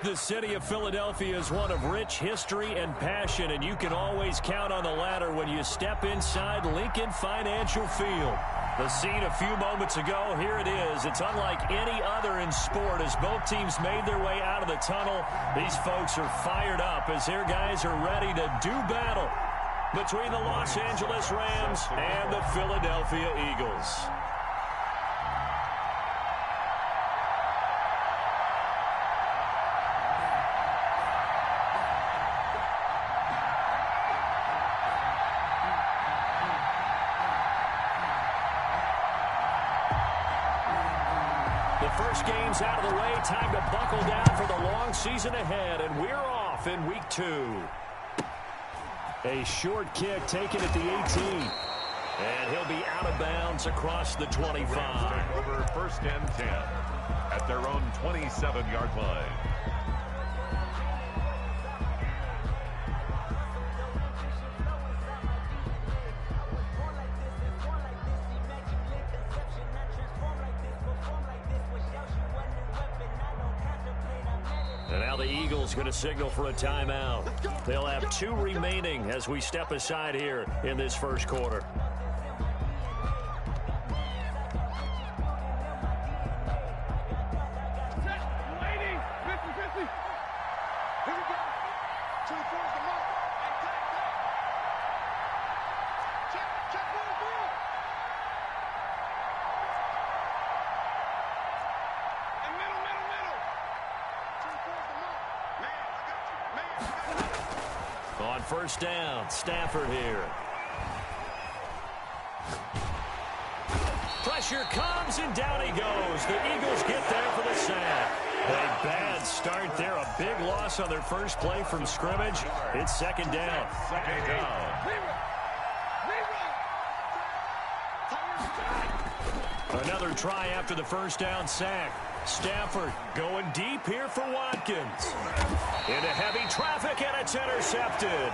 The city of Philadelphia is one of rich history and passion, and you can always count on the latter when you step inside Lincoln Financial Field. The scene a few moments ago, here it is. It's unlike any other in sport as both teams made their way out of the tunnel. These folks are fired up as their guys are ready to do battle between the Los Angeles Rams and the Philadelphia Eagles. First game's out of the way. Time to buckle down for the long season ahead, and we're off in week 2. A short kick taken at the 18. And he'll be out of bounds across the 25. Over first and 10 at their own 27-yard line. And now the Eagles going to signal for a timeout. They'll have 2 remaining as we step aside here in this first quarter. On first down, Stafford here. Pressure comes, and down he goes. The Eagles get there for the sack. A bad start there. A big loss on their first play from scrimmage. It's second down. Second down. Another try after the first down sack. Stafford going deep here for Watkins. Into heavy traffic, and it's intercepted.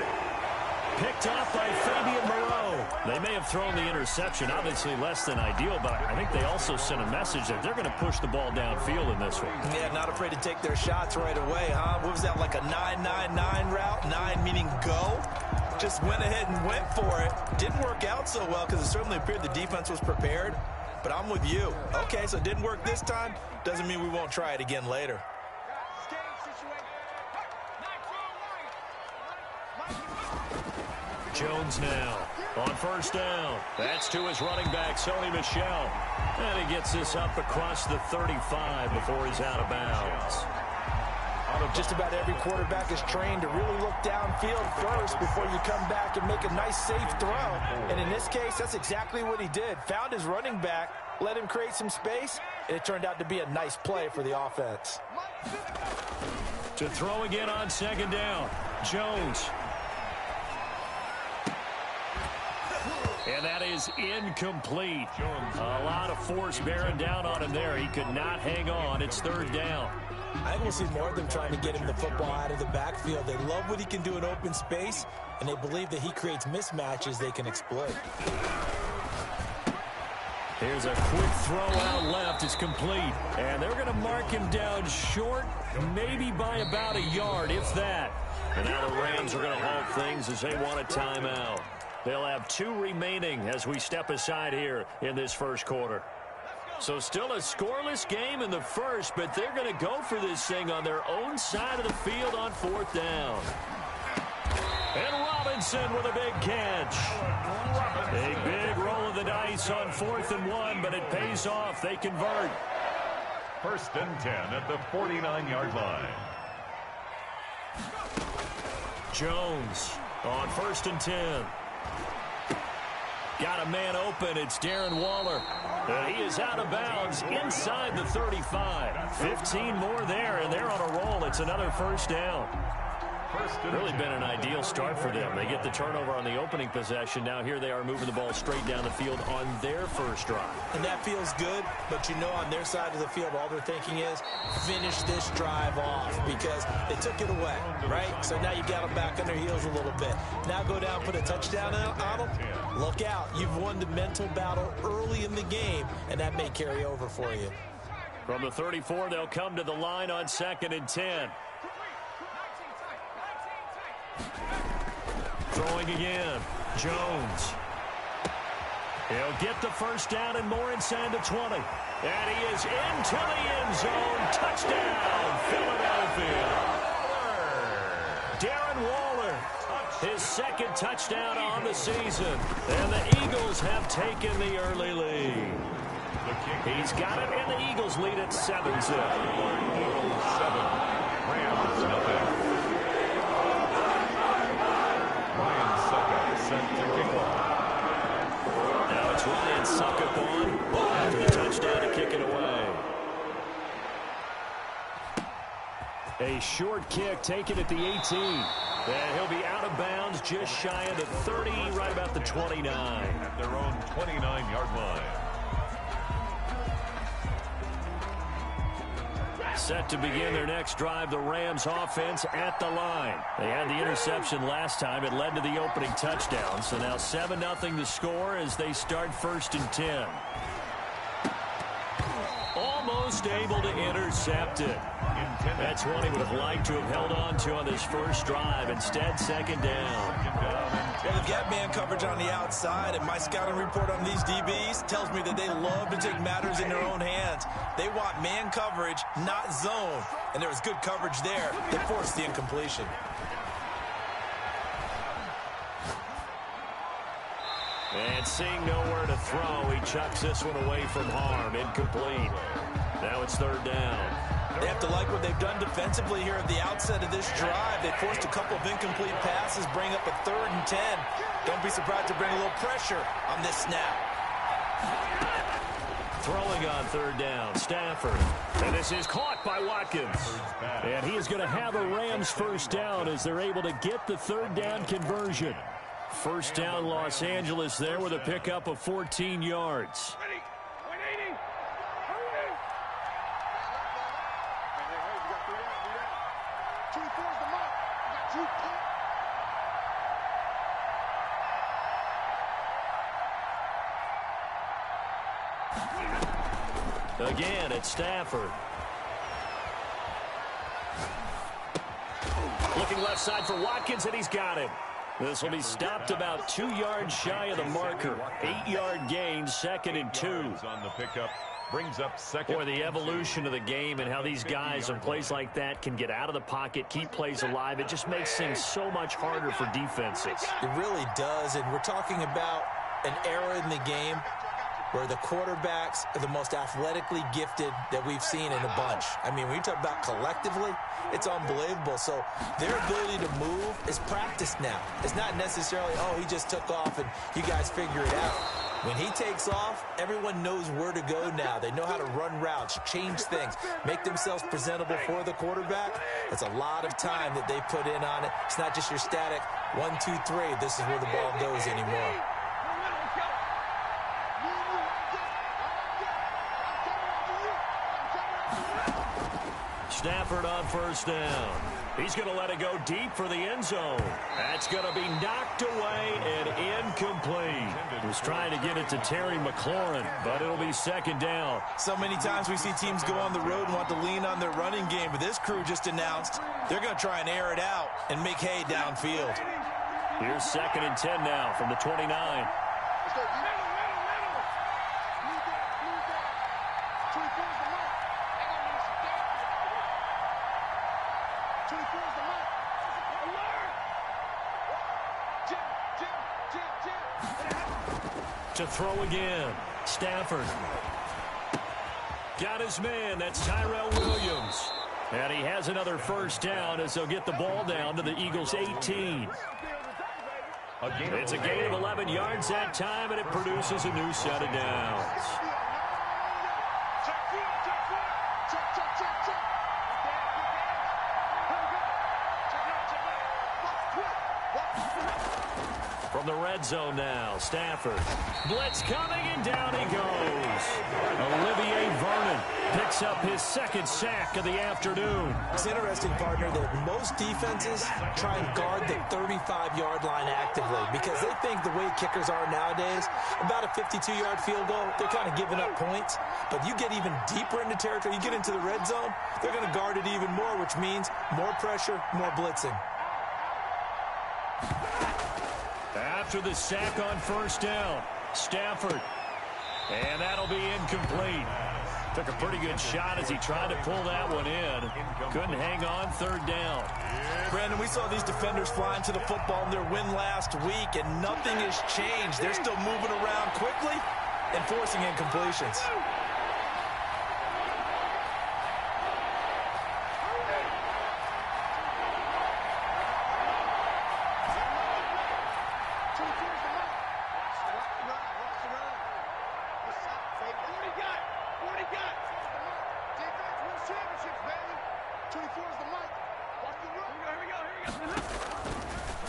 Picked off by Fabian Moreau. They may have thrown the interception, obviously less than ideal, but I think they also sent a message that they're going to push the ball downfield in this one. Yeah, not afraid to take their shots right away, huh? What was that, like a 9-9-9 route? 9 meaning go? Just went ahead and went for it. Didn't work out so well because it certainly appeared the defense was prepared. But I'm with you. Okay, so it didn't work this time. Doesn't mean we won't try it again later. Jones now on first down. That's to his running back, Sony Michel. And he gets this up across the 35 before he's out of bounds. Just about every quarterback is trained to really look downfield first before you come back and make a nice, safe throw. And in this case, that's exactly what he did. Found his running back, let him create some space, and it turned out to be a nice play for the offense. To throw again on second down, Jones. And that is incomplete. A lot of force bearing down on him there. He could not hang on. It's third down. I think we'll see more of them trying to get him the football out of the backfield. They love what he can do in open space, and they believe that he creates mismatches they can exploit. Here's a quick throw out left. It's complete. And they're going to mark him down short, maybe by about a yard, if that. And now the Rams are going to halt things as they want a timeout. They'll have 2 remaining as we step aside here in this first quarter. So still a scoreless game in the first, but they're going to go for this thing on their own side of the field on fourth down. And Robinson with a big catch. A big roll of the dice on 4th and 1, but it pays off. They convert. First and 10 at the 49-yard line. Jones on 1st and 10. Got a man open. It's Darren Waller. He is out of bounds inside the 35. 15 more there, and they're on a roll. It's another first down. Really been an ideal start for them. They get the turnover on the opening possession. Now here they are moving the ball straight down the field on their first drive. And that feels good, but you know on their side of the field, all they're thinking is finish this drive off because they took it away, right? So now you got them back on their heels a little bit. Now go down, put a touchdown on them. Look out. You've won the mental battle early in the game, and that may carry over for you. From the 34, they'll come to the line on 2nd and 10. Throwing again. Jones. He'll get the first down and more inside the 20. And he is into the end zone. Touchdown, Philadelphia. Darren Waller, his second touchdown on the season. And the Eagles have taken the early lead. He's got it, and the Eagles lead at 7-0. Eagles 7. Rams nothing. Ryan Suckup sent to kickoff. Now it's Ryan Suckup on after the touchdown to kick it away. A short kick taken at the 18. And he'll be out of bounds just shy of the 30, right about the 29. At their own 29-yard line. Set to begin their next drive, the Rams offense at the line. They had the interception last time. It led to the opening touchdown. So now 7-0 to score as they start 1st and 10. Almost able to intercept it. That's one he would have liked to have held on to on this first drive. Instead, 2nd down. Well, they've got man coverage on the outside, and my scouting report on these DBs tells me that they love to take matters in their own hands. They want man coverage, not zone. And there was good coverage there that forced the incompletion. And seeing nowhere to throw, he chucks this one away from harm. Incomplete. Now it's 3rd down. They have to like what they've done defensively here at the outset of this drive. They forced a couple of incomplete passes, bring up a 3rd and 10. Don't be surprised to bring a little pressure on this snap. Throwing on 3rd down, Stafford. And this is caught by Watkins. And he is going to have a Rams first down as they're able to get the 3rd down conversion. First down, Los Angeles there with a pickup of 14 yards. Again, it's Stafford. Looking left side for Watkins, and he's got him. This will be stopped about 2 yards shy of the marker. 8-yard gain, 2nd and 2. On the pickup, brings up 2nd. Boy, the evolution of the game and how these guys in plays like that can get out of the pocket, keep plays alive, it just makes things so much harder for defenses. It really does, and we're talking about an era in the game where the quarterbacks are the most athletically gifted that we've seen in a bunch. I mean, when you talk about collectively, it's unbelievable. So their ability to move is practiced now. It's not necessarily, oh, he just took off and you guys figure it out. When he takes off, everyone knows where to go now. They know how to run routes, change things, make themselves presentable for the quarterback. That's a lot of time that they put in on it. It's not just your static 1, 2, 3. This is where the ball goes anymore. Stafford on first down. He's going to let it go deep for the end zone. That's going to be knocked away and incomplete. He was trying to get it to Terry McLaurin, but it'll be 2nd down. So many times we see teams go on the road and want to lean on their running game, but this crew just announced they're going to try and air it out and make hay downfield. Here's 2nd and 10 now from the 29. To throw again. Stafford. Got his man. That's Tyrell Williams. And he has another first down as they'll get the ball down to the Eagles' 18. It's a gain of 11 yards that time, and it produces a new set of downs. From the red zone now, Stafford. Blitz coming, and down he goes. Olivier Vernon picks up his 2nd sack of the afternoon. It's interesting, partner, that most defenses try and guard the 35-yard line actively because they think the way kickers are nowadays, about a 52-yard field goal, they're kind of giving up points. But you get even deeper into territory, you get into the red zone, they're going to guard it even more, which means more pressure, more blitzing. After the sack on first down, Stafford. And that'll be incomplete. Took a pretty good shot as he tried to pull that one in. Couldn't hang on third down. Brandon, we saw these defenders flying to the football in their win last week, and nothing has changed. They're still moving around quickly and forcing incompletions.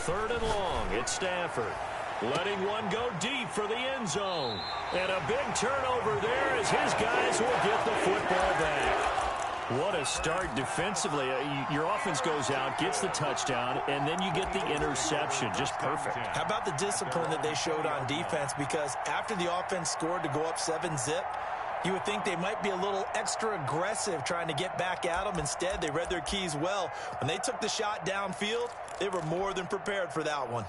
Third and long, it's Stafford. Letting one go deep for the end zone. And a big turnover there as his guys will get the football back. What a start defensively. Your offense goes out, gets the touchdown, and then you get the interception. Just perfect. How about the discipline that they showed on defense? Because after the offense scored to go up 7-zip, you would think they might be a little extra aggressive trying to get back at them. Instead, they read their keys well. When they took the shot downfield, they were more than prepared for that one.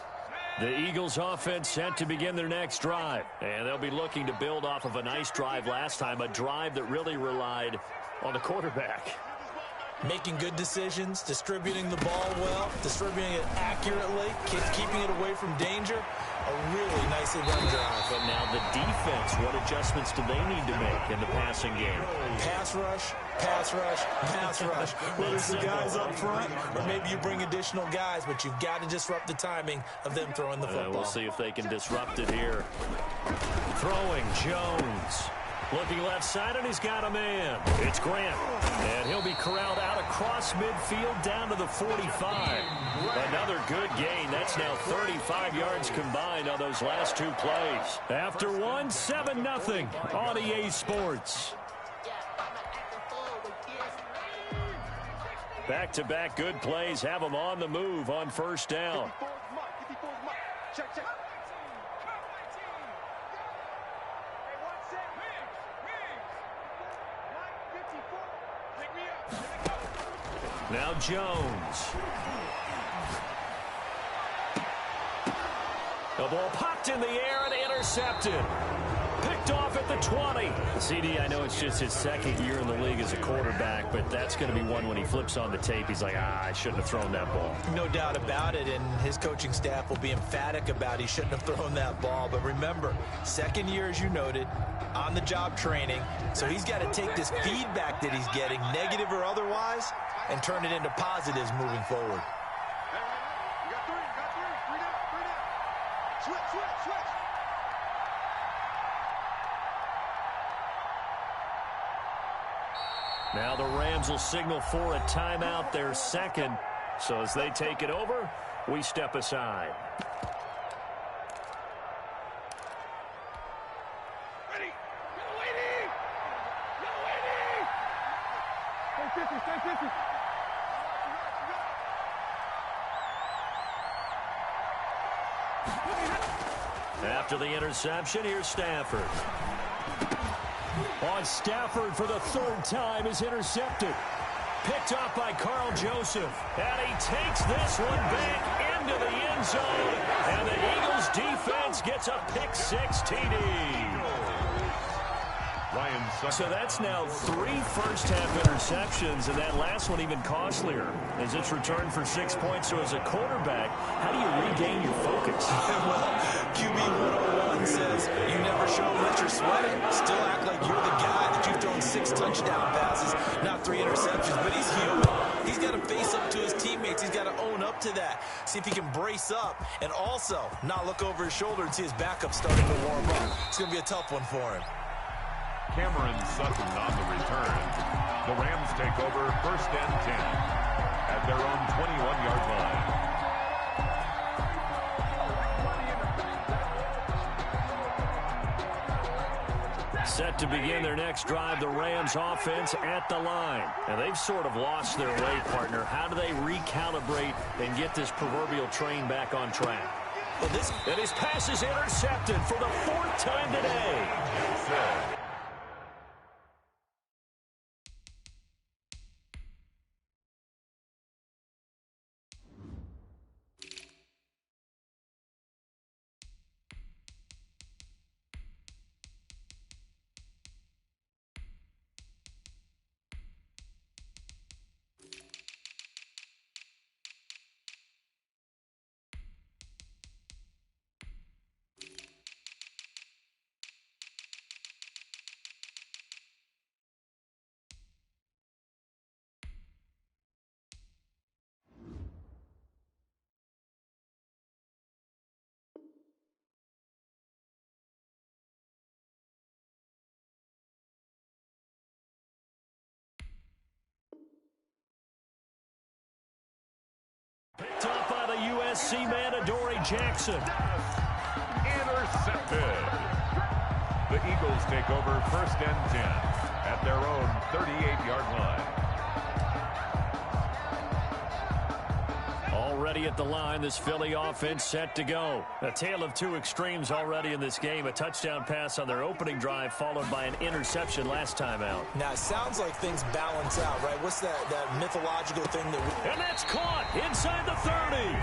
The Eagles offense set to begin their next drive. And they'll be looking to build off of a nice drive last time, a drive that really relied on the quarterback. Making good decisions, distributing the ball well, distributing it accurately, keeping it away from danger. A really nicely run drive. But now the defense, what adjustments do they need to make in the passing game? Pass rush, pass rush, pass rush. Whether it's the guys up front or maybe you bring additional guys, but you've got to disrupt the timing of them throwing the football. We'll see if they can disrupt it here. Throwing, Jones. Looking left side, and he's got a man. It's Grant. And he'll be corralled out across midfield down to the 45. Another good gain. That's now 35 yards combined on those last two plays. After one, 7-0 on EA Sports. Back-to-back good plays have them on the move on first down. Now Jones. The ball popped in the air and intercepted. Picked off at the 20. CD, I know it's just his second year in the league as a quarterback, but that's going to be one when he flips on the tape. He's like, I shouldn't have thrown that ball. No doubt about it, and his coaching staff will be emphatic about he shouldn't have thrown that ball. But remember, second year, as you noted, on-the-job training, so he's got to take this feedback that he's getting, negative or otherwise, and turn it into positives moving forward. Now the Rams will signal for a timeout, their second. So as they take it over, we step aside. Ready? Go, Lady! Go, Lady! Stay 50, stay 50. After the interception, here's Stafford. On Stafford for the third time is intercepted. Picked off by Carl Joseph. And he takes this one back into the end zone. And the Eagles defense gets a pick-six TD. So that's now 3 first-half interceptions, and that last one even costlier as it's returned for 6 points. So as a quarterback, how do you regain your focus? Well, QB 101 says you never show them that you're sweating. Still act like you're the guy that you've thrown 6 touchdown passes, not 3 interceptions. But he's human. He's got to face up to his teammates. He's got to own up to that. See if he can brace up and also not look over his shoulder and see his backup starting to warm up. It's going to be a tough one for him. Cameron Sutton on the return. The Rams take over 1st and 10 at their own 21-yard line. Set to begin their next drive, the Rams offense at the line. And they've sort of lost their way, partner. How do they recalibrate and get this proverbial train back on track? Well, and his pass is intercepted for the 4th time today. USC man Adoree Jackson. Intercepted. The Eagles take over 1st and 10 at their own 38-yard line. Already at the line, this Philly offense set to go. A tale of two extremes already in this game. A touchdown pass on their opening drive, followed by an interception last time out. Now, it sounds like things balance out, right? What's that mythological thing that we... And that's caught inside the 30.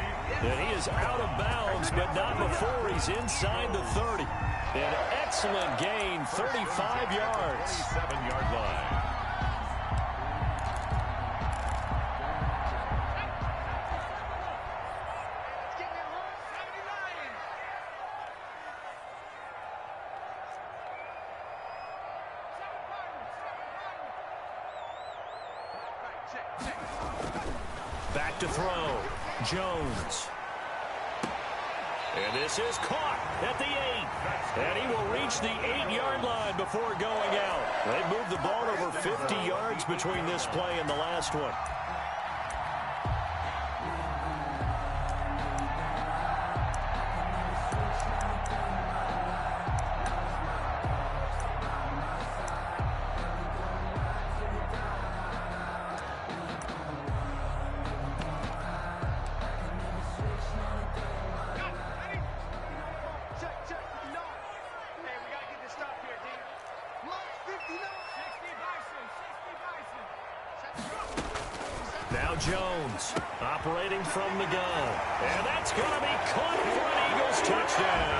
And he is out of bounds, but not before he's inside the 30. An excellent gain, 35 yards. 7-yard line. Back to throw. Jones. And this is caught at the 8. And he will reach the 8-yard line before going out. They moved the ball over 50 yards between this play and the last one. Now Jones operating from the gun. And that's going to be caught for an Eagles touchdown.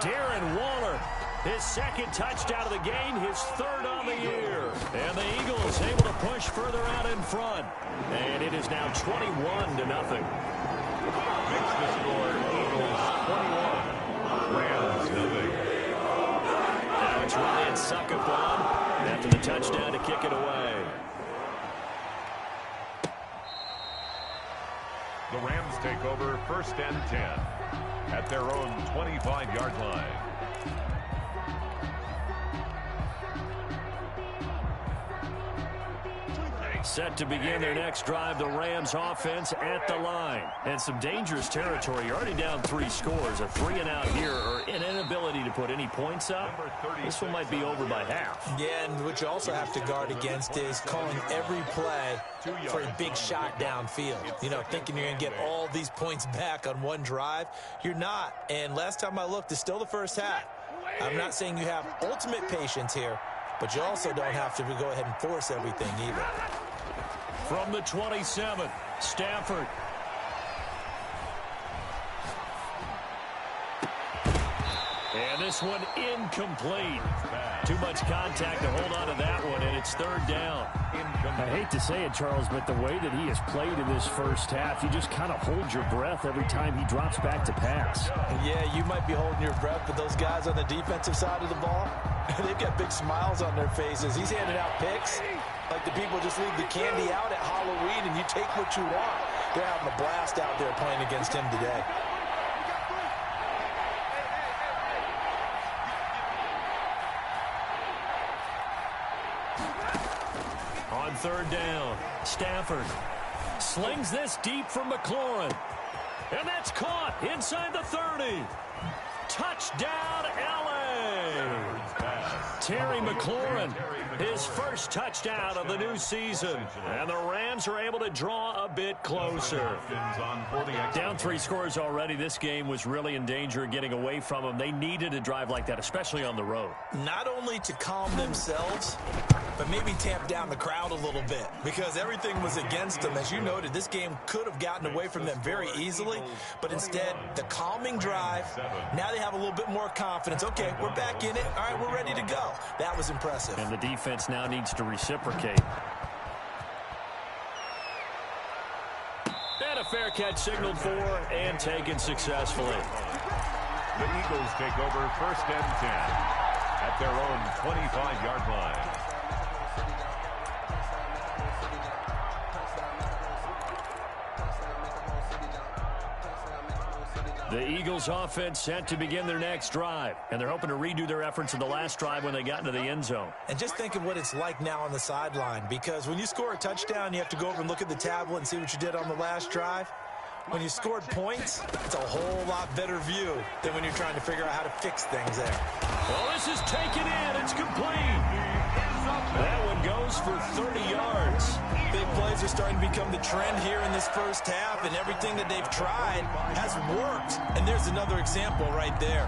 Darren Waller, his second touchdown of the game, his third on the year. And the Eagles able to push further out in front. And it is now 21-0. Makes the score Eagles 21. Rams nothing. Now it's Ryan Succathon after the touchdown to kick it away. The Rams take over 1st and 10 at their own 25-yard line. Set to begin their next drive, the Rams offense at the line. And some dangerous territory. You're already down 3 scores. A 3-and-out here or an inability to put any points up. This one might be over by half. Yeah, and what you also have to guard against is calling every play for a big shot downfield. You know, thinking you're going to get all these points back on one drive. You're not. And last time I looked, it's still the first half. I'm not saying you have ultimate patience here, but you also don't have to go ahead and force everything either. From the 27, Stafford. And this one incomplete. Too much contact to hold on to that one, and it's 3rd down. I hate to say it, Charles, but the way that he has played in this first half, you just kind of hold your breath every time he drops back to pass. Yeah, you might be holding your breath, but those guys on the defensive side of the ball, they've got big smiles on their faces. He's handing out picks like the people just leave the candy out at Halloween and you take what you want. They're having a blast out there playing against him today. On 3rd down, Stafford slings this deep from McLaurin. And that's caught inside the 30. Touchdown, L.A. Terry McLaurin, his first touchdown of the new season. And the Rams are able to draw a bit closer. Down 3 scores already. This game was really in danger of getting away from them. They needed a drive like that, especially on the road. Not only to calm themselves, but maybe tamp down the crowd a little bit because everything was against them. As you noted, this game could have gotten away from them very easily, but instead, the calming drive, now they have a little bit more confidence. Okay, we're back in it. All right, we're ready to go. That was impressive. And the defense now needs to reciprocate. And a fair catch signaled for and taken successfully. The Eagles take over 1st and 10 at their own 25-yard line. The Eagles offense set to begin their next drive, and they're hoping to redo their efforts in the last drive when they got into the end zone. And just think of what it's like now on the sideline, because when you score a touchdown, you have to go over and look at the tablet and see what you did on the last drive. When you scored points, it's a whole lot better view than when you're trying to figure out how to fix things there. Well, this is taken in. It's complete. That one goes for 30 yards. Big plays are starting to become the trend here in this first half, and everything that they've tried has worked. And there's another example right there.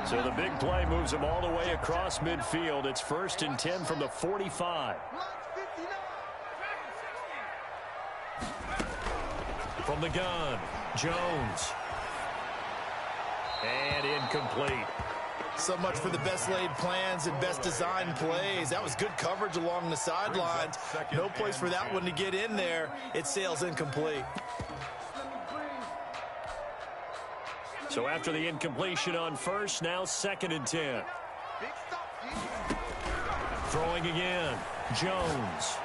So the big play moves them all the way across midfield. It's 1st and 10 from the 45. From the gun, Jones. And incomplete. So much for the best laid plans and best designed plays. That was good coverage along the sidelines. No place for that one to get in there. It sails incomplete. So after the incompletion on first, now 2nd and 10. Throwing again, Jones.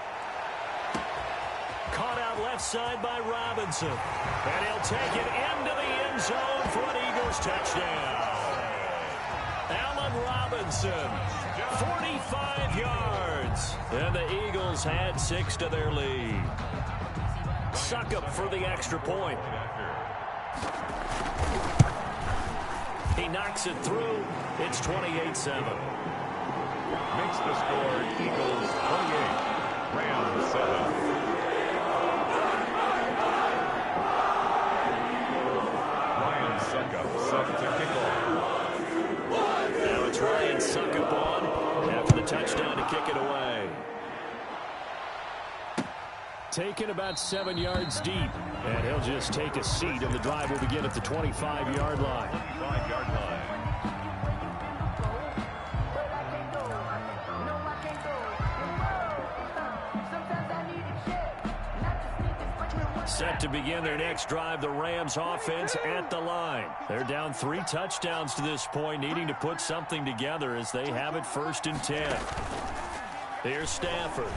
Caught out left side by Robinson. And he'll take it into the end zone for an Eagles touchdown. Allen Robinson, 45 yards. And the Eagles had 6 to their lead. Suckup for the extra point. He knocks it through. It's 28-7. Makes the score Eagles 28, Rams 7. Ryan Suckup set to kick off. Now it's Ryan Suckup on after the touchdown to kick it away. Taken about 7 yards deep. And he'll just take a seat, and the drive will begin at the 25-yard line. 25-yard line. Set to begin their next drive, the Rams offense at the line. They're down 3 touchdowns to this point, needing to put something together as they have it 1st and 10. Here's Stafford.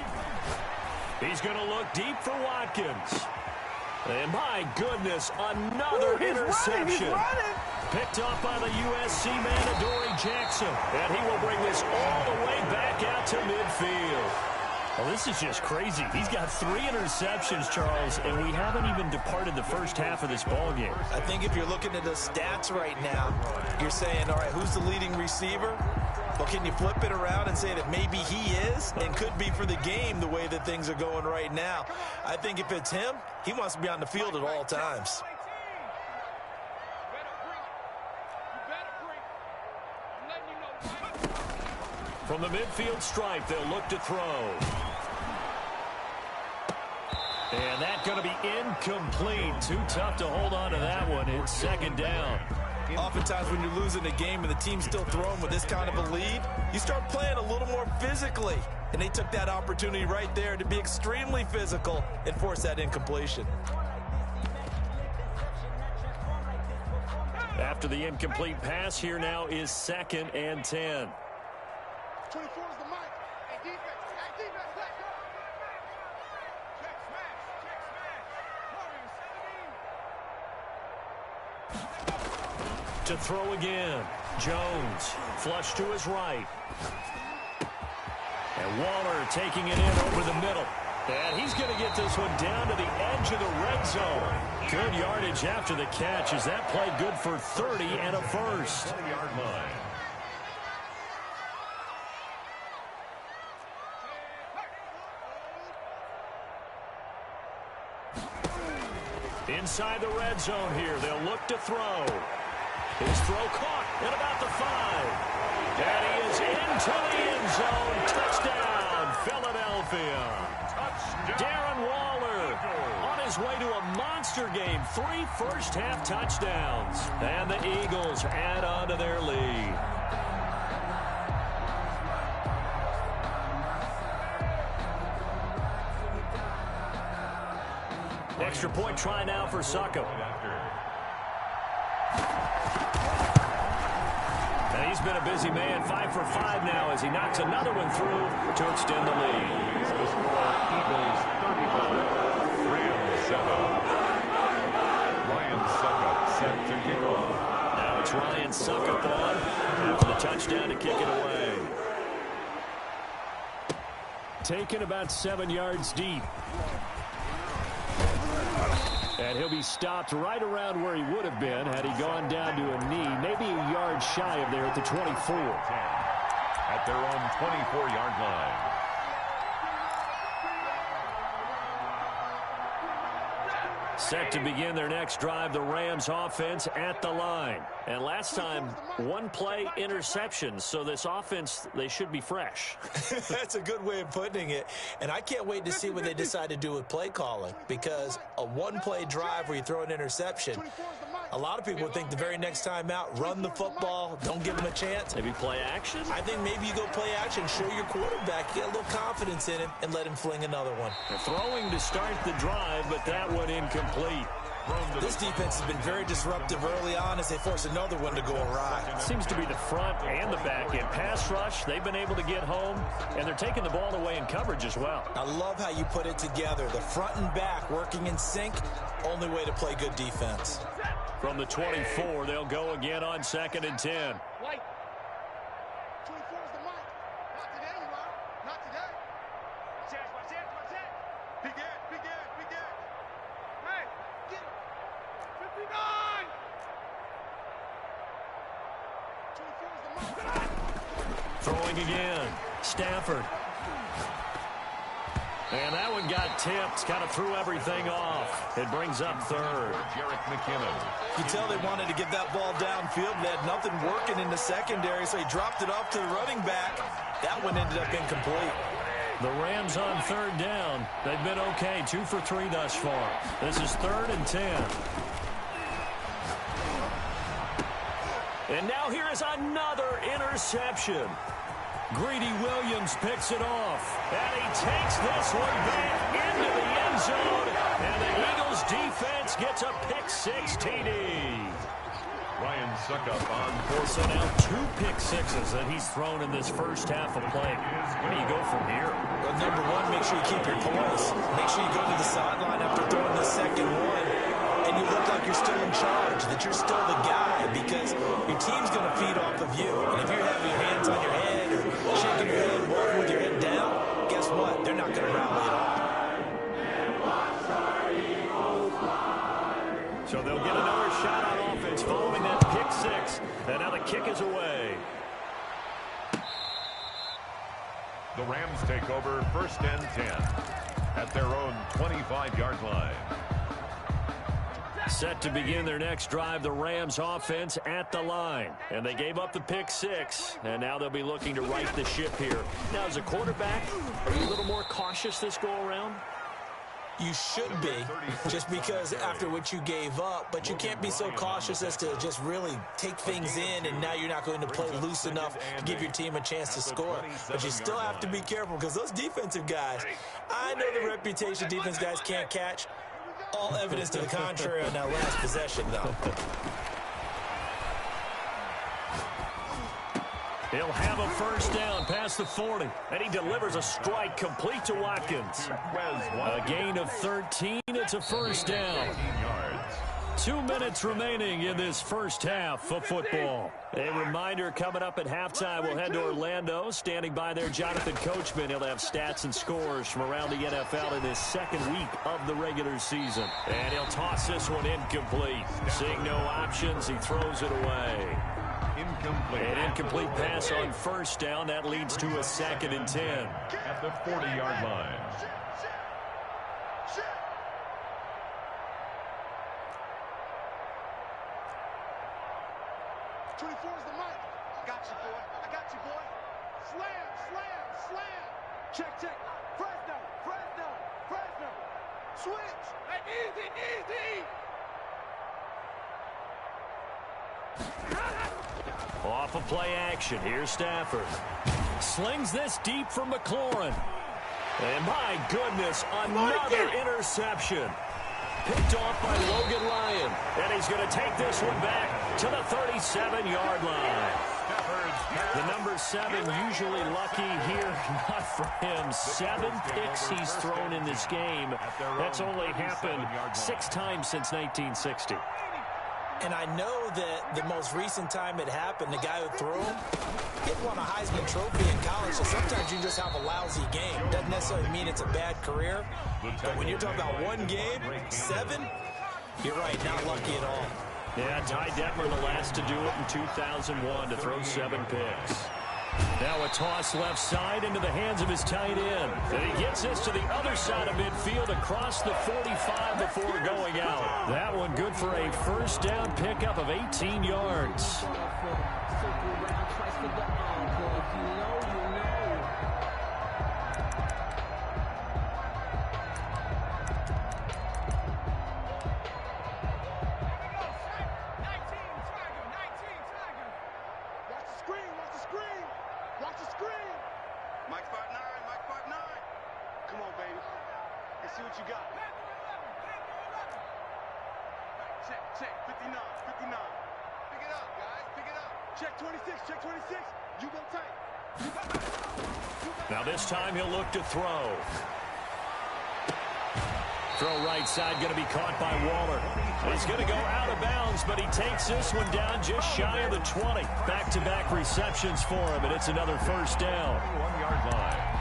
He's going to look deep for Watkins. And my goodness, another interception. He's running. Picked off by the USC man, Adoree Jackson. And he will bring this all the way back out to midfield. Well, this is just crazy. He's got 3 interceptions, Charles, and we haven't even departed the first half of this ballgame. I think if you're looking at the stats right now, you're saying, all right, who's the leading receiver? Well, can you flip it around and say that maybe he is and could be for the game the way that things are going right now? I think if it's him, he wants to be on the field at all times. From the midfield stripe, they'll look to throw. And that's going to be incomplete. Too tough to hold on to that one. It's 2nd down. Oftentimes when you're losing a game and the team's still throwing with this kind of a lead, you start playing a little more physically. And they took that opportunity right there to be extremely physical and force that incompletion. After the incomplete pass, here now is 2nd and 10. 24 is the mic. Hey, defense. Hey, defense. Let's go. Check smash. Check smash. To throw again. Jones. Flush to his right. And Waller taking it in over the middle. And he's going to get this one down to the edge of the red zone. Good yardage after the catch. Is that play good for 30 and a first? 20-yard line. Inside the red zone here. They'll look to throw. His throw caught at about the 5. And he is into the end zone. Touchdown, Philadelphia. Touchdown. Darren Waller on his way to a monster game. 3 first-half touchdowns. And the Eagles add on to their lead. Extra point try now for Suckup. And he's been a busy man, 5 for 5 now as he knocks another one through to extend the lead. The score, Eagles 35, Rams 7. Ryan Suckup set to kick off. Now it's Ryan Suckup on after the touchdown to kick it away. Taken about 7 yards deep. And he'll be stopped right around where he would have been had he gone down to a knee, maybe a yard shy of there at the 24. At their own 24-yard line. Set to begin their next drive, the Rams offense at the line. And last time, one play interception. So this offense, they should be fresh. That's a good way of putting it. And I can't wait to see what they decide to do with play calling. Because a one-play drive where you throw an interception, a lot of people think the very next time out, run the football, don't give them a chance. Maybe play action? I think maybe you go play action, show your quarterback, get a little confidence in him, and let him fling another one. They're throwing to start the drive, but that one incomplete. This defense has been very disruptive early on as they force another one to go awry. Seems to be the front and the back end. Pass rush, they've been able to get home, and they're taking the ball away in coverage as well. I love how you put it together. The front and back working in sync, only way to play good defense. From the 24, they'll go again on 2nd and 10. 24 is the mic. Not today, you are. Not today. Watch it. Big Ed. Hey, get him. 59. 24 is the mic. Throwing again. Stafford. And that one got tipped. Kind of threw everything off. It brings up 3rd. Jarek McKinnon. You tell they wanted to get that ball downfield. They had nothing working in the secondary, so he dropped it off to the running back. That one ended up incomplete. The Rams on 3rd down. They've been okay. 2 for 3 thus far. This is 3rd and 10. And now here is another interception. Greedy Williams picks it off. And he takes this one back into the end zone. And the Eagles defense gets a pick-6 TD. Ryan Suckup on 4th. So now 2 pick-6s that he's thrown in this first half of play. Where do you go from here? Well, number one, make sure you keep your poise. Make sure you go to the sideline after throwing the second one. And you look like you're still in charge, that you're still the guy, because your team's going to feed off of you. And if you're having your hands on your head or shaking your head, walking with your head down, guess what? They're not going to rally at all. So they'll get another shot on offense following that pick-6. And now the kick is away. The Rams take over 1st and 10 at their own 25-yard line. Set to begin their next drive, the Rams offense at the line. And they gave up the pick-6, and now they'll be looking to right the ship here. Now, as a quarterback, are you a little more cautious this go-around? You should be, just because after what you gave up, but you can't be so cautious as to just really take things in, and now you're not going to play loose enough to give your team a chance to score. But you still have to be careful, because those defensive guys, I know the reputation defense guys can't catch. All evidence to the contrary on that last possession, though. He'll have a first down past the 40, and he delivers a strike complete to Watkins. A gain of 13. It's a first down. 2 minutes remaining in this first half of football. A reminder, coming up at halftime, we'll head to Orlando. Standing by there, Jonathan Coachman. He'll have stats and scores from around the NFL in this second week of the regular season. And he'll toss this one incomplete. Seeing no options, he throws it away. Incomplete. An incomplete pass on first down. That leads to a 2nd and 10. At the 40-yard line. 24 is the mic. I got you, boy. Slam. Check. Fresno. Switch. Hey, easy. Off of play action. Here's Stafford. Slings this deep for McLaurin. And my goodness, another interception. Picked off by Logan Lyon. And he's going to take this one back to the 37-yard line. The number 7 usually lucky here. Not for him. 7 picks he's thrown in this game. That's only happened 6 times since 1960. And I know that the most recent time it happened, the guy who threw him, he won a Heisman Trophy in college, so sometimes you just have a lousy game. Doesn't necessarily mean it's a bad career. But when you're talking about one game, 7, You're right, not lucky at all. Yeah, Ty Detmer, the last to do it in 2001 to throw 7 picks. Now a toss left side into the hands of his tight end. And he gets this to the other side of midfield across the 45 before going out. That one good for a first down pickup of 18 yards. See what you got. Check, 59. Pick it up, guys, pick it up. Check 26, you go tight. Now this time he'll look to throw. Throw right side, going to be caught by Waller. He's going to go out of bounds, but he takes this one down just shy of the 20. Back-to-back receptions for him, and it's another first down. 1-yard line.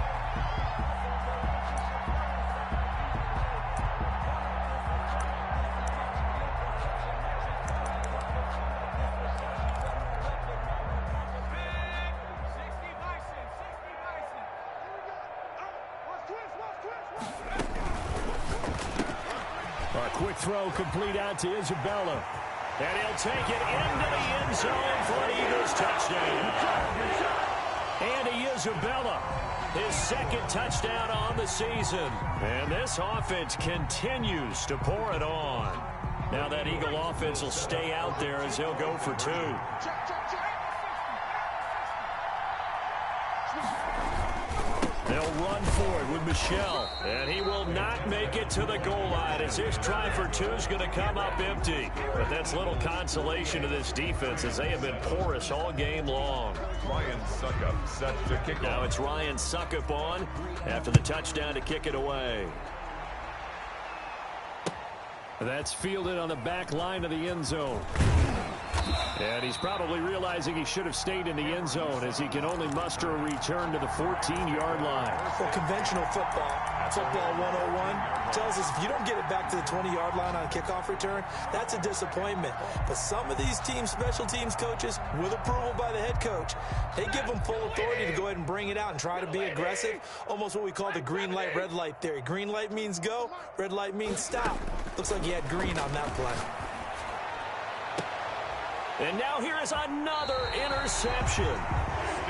Quick throw complete out to Isabella. And he'll take it into the end zone for an Eagles touchdown. Andy Isabella, his second touchdown on the season. And this offense continues to pour it on. Now that Eagle offense will stay out there as they'll go for 2. They'll run for it with Michelle, and he will not make it to the goal line as his try for 2 is going to come up empty. But that's little consolation to this defense as they have been porous all game long. Ryan Suckup set to kick off. Now it's Ryan Suckup on after the touchdown to kick it away. That's fielded on the back line of the end zone. And he's probably realizing he should have stayed in the end zone as he can only muster a return to the 14-yard line. Well, conventional football 101, tells us if you don't get it back to the 20-yard line on kickoff return, that's a disappointment. But some of these teams, special teams coaches, with approval by the head coach, they give them full authority to go ahead and bring it out and try to be aggressive, almost what we call the green light, red light theory. Green light means go, red light means stop. Looks like he had green on that play. And now here is another interception.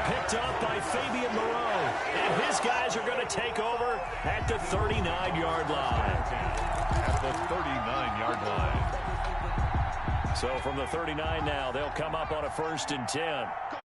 Picked up by Fabian Moreau. And his guys are going to take over at the 39-yard line. At the 39-yard line. So from the 39 now, they'll come up on a 1st and 10.